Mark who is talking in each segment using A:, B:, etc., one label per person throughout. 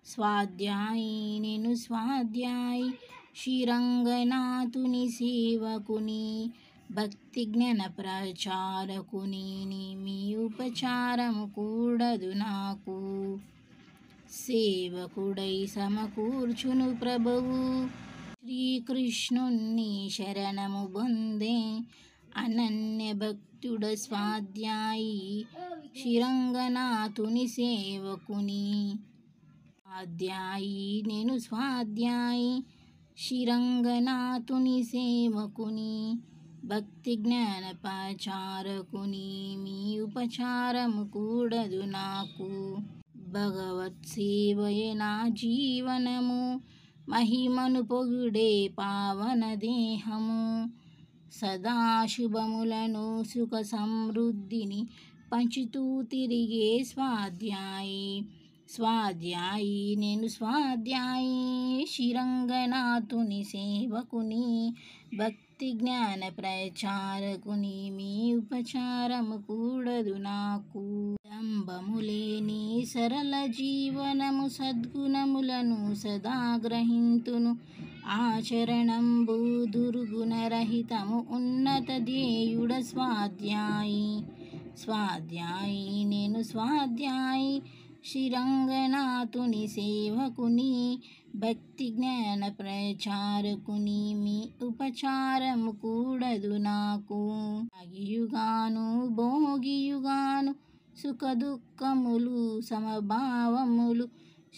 A: స్వాధ్యాయి నేను స్వాధ్యాయి శ్రీరంగనాథుని సేవకుని భక్తి జ్ఞాన ప్రచారకుని మీ ఉపచారము కూడదు నాకు. సేవకుడై సమకూర్చును ప్రభువు శ్రీకృష్ణుణ్ణి శరణము పొందే అనన్య భక్తుడ స్వాధ్యాయి శ్రీరంగనాథుని సేవకుని. స్వాధ్యాయి నేను స్వాధ్యాయి శ్రీరంగనాథుని సేవకుని భక్తి జ్ఞాన ప్రచారకుని మీ ఉపచారము కూడదు నాకు. భగవత్ సేవయే నా జీవనము మహిమను పొగుడే పావన దేహము. సదాశుభములను సుఖ సమృద్ధిని పంచుతూ తిరిగే స్వాధ్యాయి. స్వాధ్యాయి నేను స్వాధ్యాయి శ్రీరంగనాథుని సేవకుని భక్తి జ్ఞాన ప్రచారకుని మీ ఉపచారము కూడదు నాకు. డంబములేని సరళ జీవనము సద్గుణములను సదా గ్రహింతును. ఆచరణంబు దుర్గుణరహితము ఉన్నత ధ్యేయుడ స్వాధ్యాయి. స్వాధ్యాయి నేను స్వాధ్యాయి శ్రీరంగనాథుని సేవకుని భక్తి జ్ఞాన ప్రచారకుని మీ ఉపచారము కూడదు నాకు. అగియుగాను భోగియుగాను సుఖ దుఃఖములు సమభావములు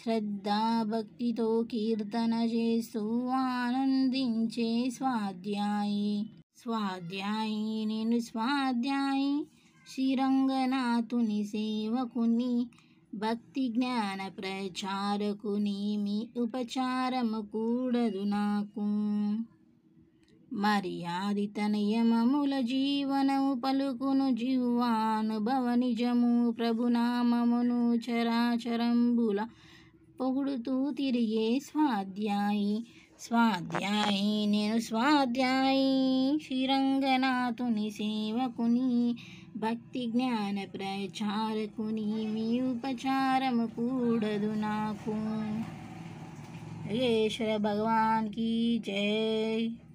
A: శ్రద్ధా భక్తితో కీర్తన చేస్తూ ఆనందించే స్వాధ్యాయి. స్వాధ్యాయి నేను స్వాధ్యాయి శ్రీరంగనాథుని సేవకుని భక్తి జ్ఞాన ప్రచారకుని మీ ఉపచారము కూడదు నాకు. మర్యాదిత నియమముల జీవనము పలుకును జిహ్వానుభవ నిజము ప్రభునామమును చరాచరంబుల పొగుడుతూ తిరిగే స్వాధ్యాయి. స్వాధ్యాయి నేను స్వాధ్యాయి శ్రీరంగనాథుని సేవకుని భక్తి జ్ఞాన ప్రచారకుని మీ ఉపచారము కూడదు నాకు. యోగేశ్వర భగవాన్ की जय।